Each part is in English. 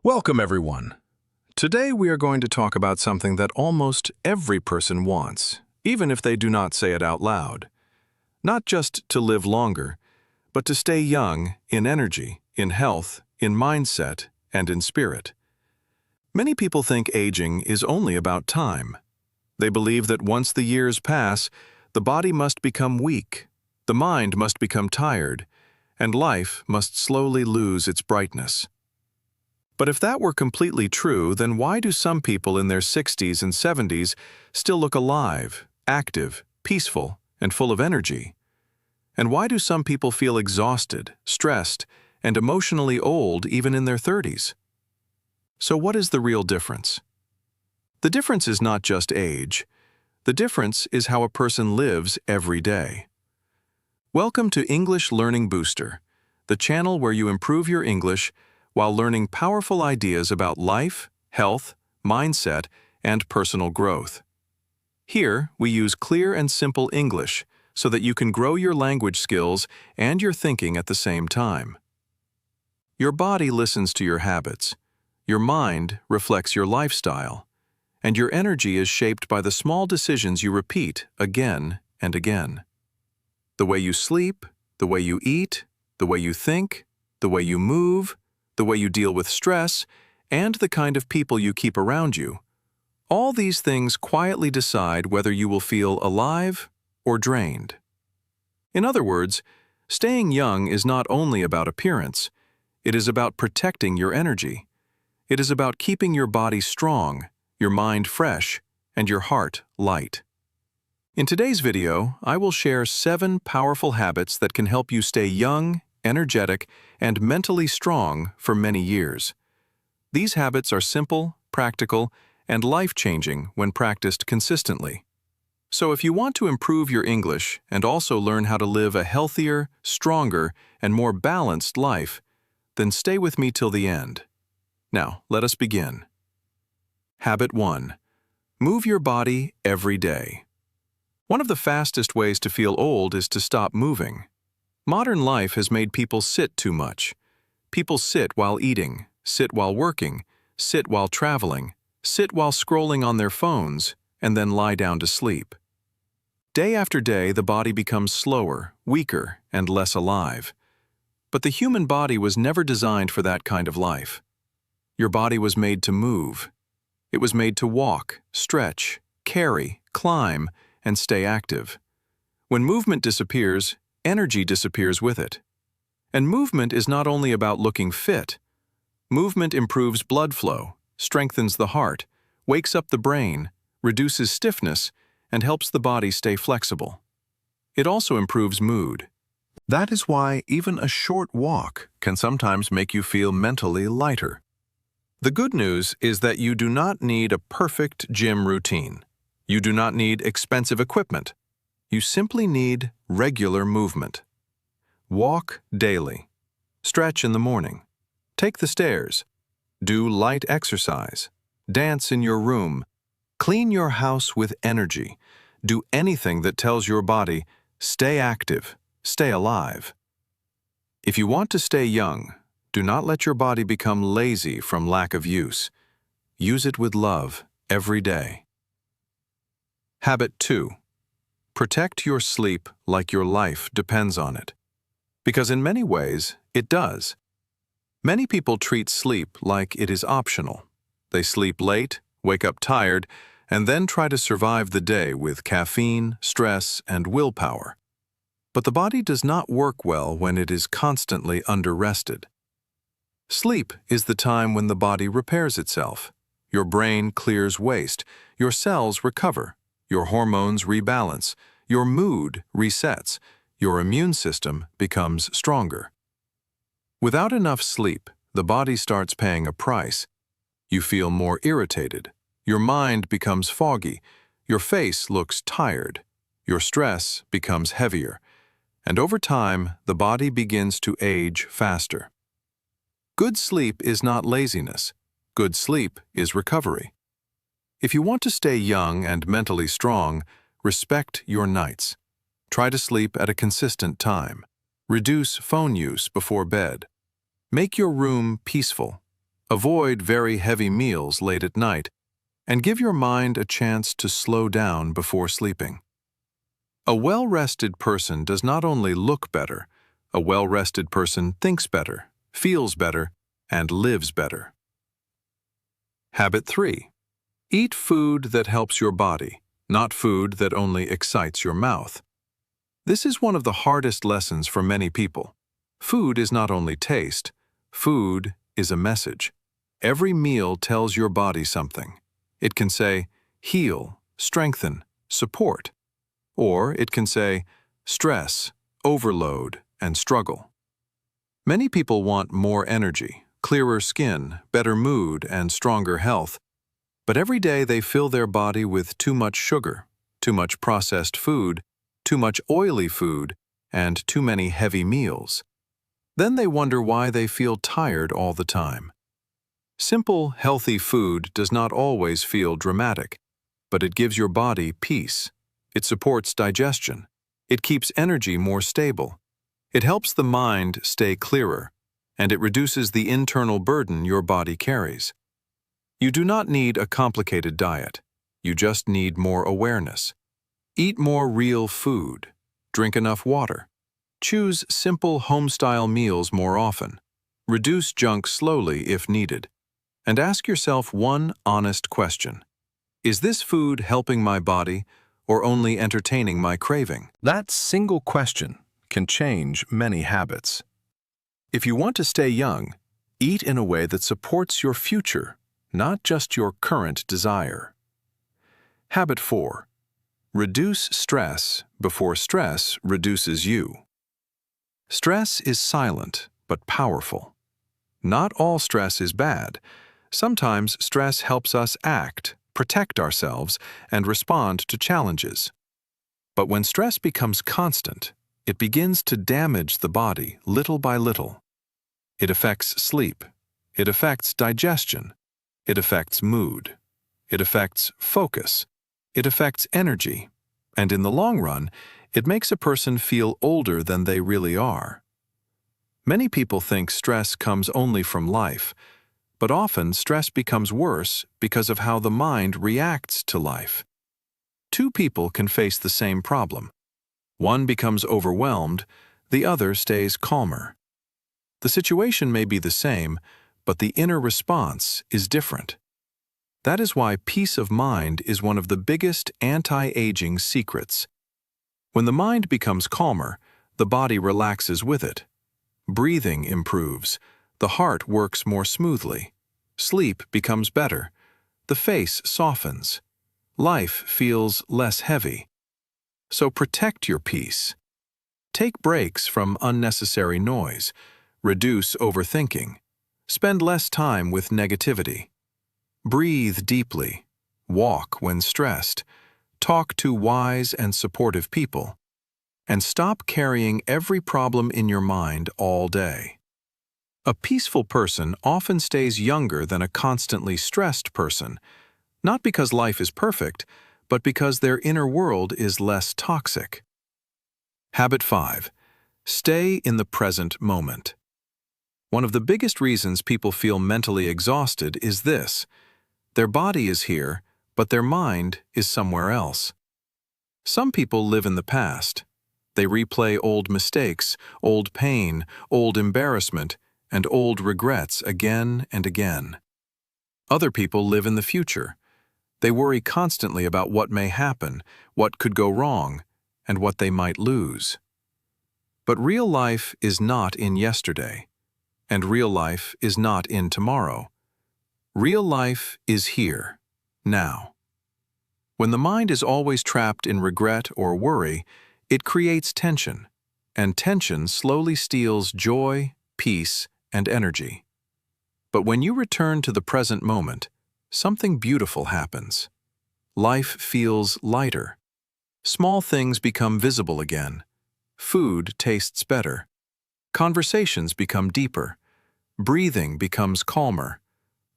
Welcome, everyone. Today we are going to talk about something that almost every person wants, even if they do not say it out loud. Not just to live longer, but to stay young in energy, in health, in mindset, and in spirit. Many people think aging is only about time. They believe that once the years pass, the body must become weak, the mind must become tired, and life must slowly lose its brightness. But if that were completely true, then why do some people in their 60s and 70s still look alive, active, peaceful, and full of energy? And why do some people feel exhausted, stressed, and emotionally old even in their 30s? So what is the real difference? The difference is not just age. The difference is how a person lives every day. Welcome to English Learning Booster, the channel where you improve your English while learning powerful ideas about life, health, mindset, and personal growth. Here, we use clear and simple English so that you can grow your language skills and your thinking at the same time. Your body listens to your habits, your mind reflects your lifestyle, and your energy is shaped by the small decisions you repeat again and again. The way you sleep, the way you eat, the way you think, the way you move, the way you deal with stress, and the kind of people you keep around you. All these things quietly decide whether you will feel alive or drained. In other words, staying young is not only about appearance, it is about protecting your energy. It is about keeping your body strong, your mind fresh, and your heart light. In today's video, I will share 7 powerful habits that can help you stay young, energetic, and mentally strong for many years. These habits are simple, practical, and life-changing when practiced consistently. So if you want to improve your English and also learn how to live a healthier, stronger, and more balanced life, then stay with me till the end. Now, let us begin. Habit 1. Move your body every day. One of the fastest ways to feel old is to stop moving. Modern life has made people sit too much. People sit while eating, sit while working, sit while traveling, sit while scrolling on their phones, and then lie down to sleep. Day after day, the body becomes slower, weaker, and less alive. But the human body was never designed for that kind of life. Your body was made to move. It was made to walk, stretch, carry, climb, and stay active. When movement disappears, energy disappears with it. And movement is not only about looking fit. Movement improves blood flow, strengthens the heart, wakes up the brain, reduces stiffness, and helps the body stay flexible. It also improves mood. That is why even a short walk can sometimes make you feel mentally lighter. The good news is that you do not need a perfect gym routine. You do not need expensive equipment. You simply need regular movement. Walk daily. Stretch in the morning. Take the stairs. Do light exercise. Dance in your room. Clean your house with energy. Do anything that tells your body, stay active, stay alive. If you want to stay young, do not let your body become lazy from lack of use. Use it with love every day. Habit 2. Protect your sleep like your life depends on it. Because in many ways, it does. Many people treat sleep like it is optional. They sleep late, wake up tired, and then try to survive the day with caffeine, stress, and willpower. But the body does not work well when it is constantly under-rested. Sleep is the time when the body repairs itself. Your brain clears waste, your cells recover, your hormones rebalance, your mood resets, your immune system becomes stronger. Without enough sleep, the body starts paying a price. You feel more irritated, your mind becomes foggy, your face looks tired, your stress becomes heavier, and over time, the body begins to age faster. Good sleep is not laziness. Good sleep is recovery. If you want to stay young and mentally strong, respect your nights. Try to sleep at a consistent time. Reduce phone use before bed. Make your room peaceful. Avoid very heavy meals late at night, and give your mind a chance to slow down before sleeping. A well-rested person does not only look better, a well-rested person thinks better, feels better, and lives better. Habit 3. Eat food that helps your body, not food that only excites your mouth. This is one of the hardest lessons for many people. Food is not only taste, food is a message. Every meal tells your body something. It can say, heal, strengthen, support. Or it can say, stress, overload, and struggle. Many people want more energy, clearer skin, better mood, and stronger health. But every day they fill their body with too much sugar, too much processed food, too much oily food, and too many heavy meals. Then they wonder why they feel tired all the time. Simple, healthy food does not always feel dramatic, but it gives your body peace. It supports digestion. It keeps energy more stable. It helps the mind stay clearer, and it reduces the internal burden your body carries. You do not need a complicated diet. You just need more awareness. Eat more real food. Drink enough water. Choose simple home-style meals more often. Reduce junk slowly if needed. And ask yourself one honest question. Is this food helping my body or only entertaining my craving? That single question can change many habits. If you want to stay young, eat in a way that supports your future, not just your current desire. Habit 4. Reduce stress before stress reduces you. Stress is silent but powerful. Not all stress is bad. Sometimes stress helps us act, protect ourselves, and respond to challenges. But when stress becomes constant, it begins to damage the body little by little. It affects sleep. It affects digestion. It affects mood. It affects focus. It affects energy. And in the long run, it makes a person feel older than they really are. Many people think stress comes only from life, but often stress becomes worse because of how the mind reacts to life. Two people can face the same problem. One becomes overwhelmed, the other stays calmer. The situation may be the same, but the inner response is different. That is why peace of mind is one of the biggest anti-aging secrets. When the mind becomes calmer, the body relaxes with it. Breathing improves. The heart works more smoothly. Sleep becomes better. The face softens. Life feels less heavy. So protect your peace. Take breaks from unnecessary noise. Reduce overthinking. Spend less time with negativity. Breathe deeply. Walk when stressed. Talk to wise and supportive people. And stop carrying every problem in your mind all day. A peaceful person often stays younger than a constantly stressed person, not because life is perfect, but because their inner world is less toxic. Habit 5. Stay in the present moment. One of the biggest reasons people feel mentally exhausted is this. Their body is here, but their mind is somewhere else. Some people live in the past. They replay old mistakes, old pain, old embarrassment, and old regrets again and again. Other people live in the future. They worry constantly about what may happen, what could go wrong, and what they might lose. But real life is not in yesterday, and real life is not in tomorrow. Real life is here, now. When the mind is always trapped in regret or worry, it creates tension, and tension slowly steals joy, peace, and energy. But when you return to the present moment, something beautiful happens. Life feels lighter. Small things become visible again. Food tastes better. Conversations become deeper. Breathing becomes calmer.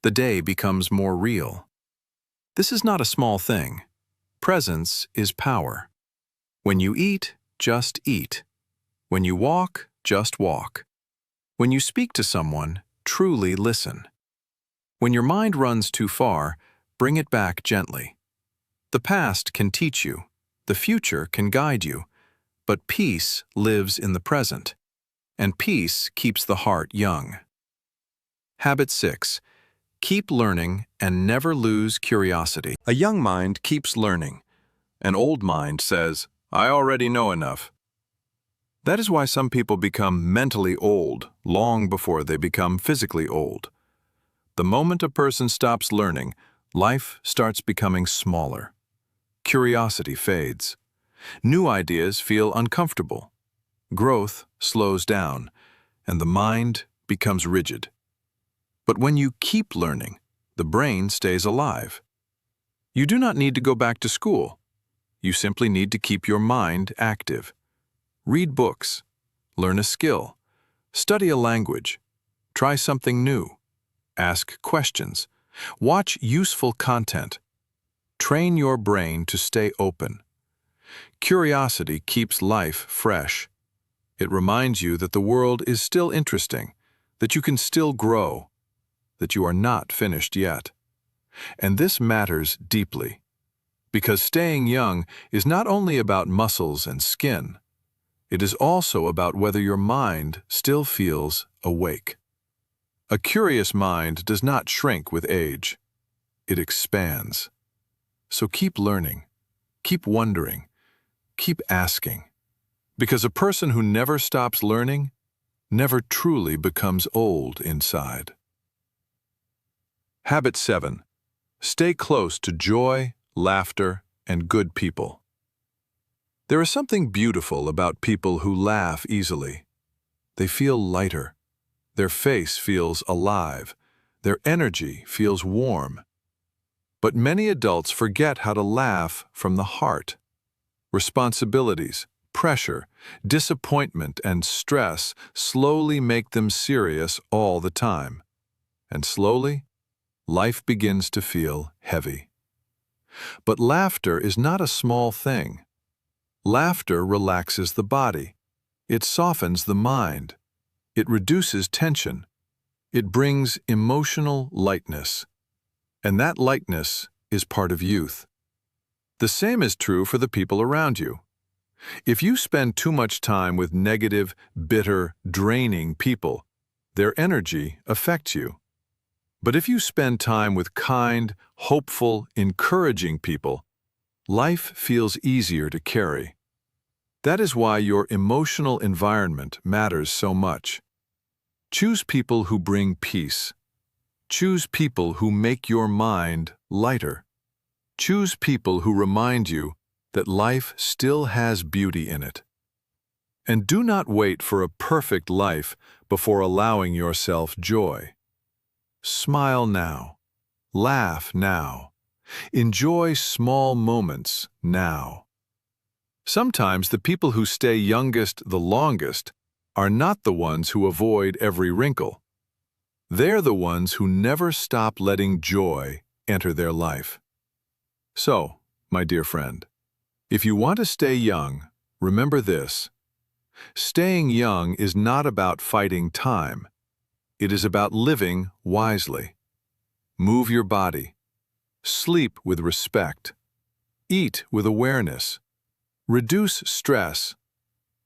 The day becomes more real. This is not a small thing. Presence is power. When you eat, just eat. When you walk, just walk. When you speak to someone, truly listen. When your mind runs too far, bring it back gently. The past can teach you, the future can guide you, but peace lives in the present, and peace keeps the heart young. Habit 6. Keep learning and never lose curiosity. A young mind keeps learning. An old mind says, "I already know enough." That is why some people become mentally old long before they become physically old. The moment a person stops learning, life starts becoming smaller. Curiosity fades. New ideas feel uncomfortable. Growth slows down, and the mind becomes rigid. But when you keep learning, the brain stays alive. You do not need to go back to school. You simply need to keep your mind active. Read books, learn a skill, study a language, try something new, ask questions, watch useful content. Train your brain to stay open. Curiosity keeps life fresh. It reminds you that the world is still interesting, that you can still grow, that you are not finished yet. And this matters deeply, because staying young is not only about muscles and skin, it is also about whether your mind still feels awake. A curious mind does not shrink with age. It expands. So keep learning, keep wondering, keep asking. Because a person who never stops learning never truly becomes old inside. Habit 7. Stay close to joy, laughter, and good people. There is something beautiful about people who laugh easily. They feel lighter. Their face feels alive. Their energy feels warm. But many adults forget how to laugh from the heart. Responsibilities, pressure, disappointment, and stress slowly make them serious all the time. And slowly, life begins to feel heavy. But laughter is not a small thing. Laughter relaxes the body. It softens the mind. It reduces tension. It brings emotional lightness. And that lightness is part of youth. The same is true for the people around you. If you spend too much time with negative, bitter, draining people, their energy affects you. But if you spend time with kind, hopeful, encouraging people, life feels easier to carry. That is why your emotional environment matters so much. Choose people who bring peace. Choose people who make your mind lighter. Choose people who remind you that life still has beauty in it. And do not wait for a perfect life before allowing yourself joy. Smile now. Laugh now. Enjoy small moments now. Sometimes the people who stay youngest the longest are not the ones who avoid every wrinkle. They're the ones who never stop letting joy enter their life. So, my dear friend, if you want to stay young, remember this. Staying young is not about fighting time. It is about living wisely. Move your body. Sleep with respect. Eat with awareness. Reduce stress.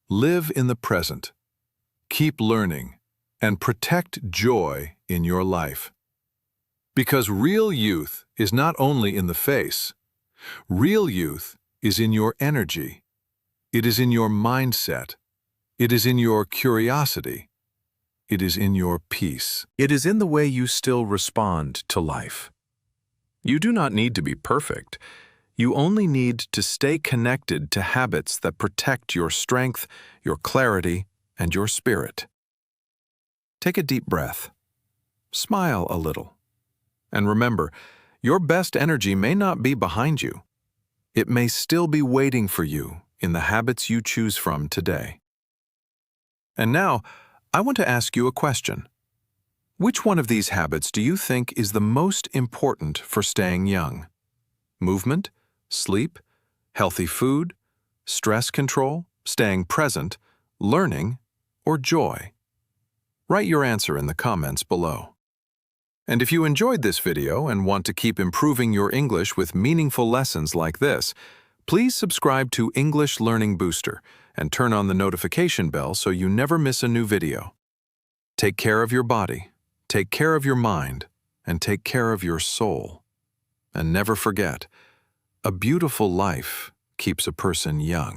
Live in the present. Keep learning and protect joy in your life. Because real youth is not only in the face. Real youth is in your energy. It is in your mindset. It is in your curiosity. It is in your peace. It is in the way you still respond to life. You do not need to be perfect. You only need to stay connected to habits that protect your strength, your clarity, and your spirit. Take a deep breath. Smile a little. And remember, your best energy may not be behind you. It may still be waiting for you in the habits you choose from today. And now, I want to ask you a question. Which one of these habits do you think is the most important for staying young? Movement, sleep, healthy food, stress control, staying present, learning, or joy? Write your answer in the comments below. And if you enjoyed this video and want to keep improving your English with meaningful lessons like this, please subscribe to English Learning Booster and turn on the notification bell so you never miss a new video. Take care of your body, take care of your mind, and take care of your soul. And never forget, a beautiful life keeps a person young.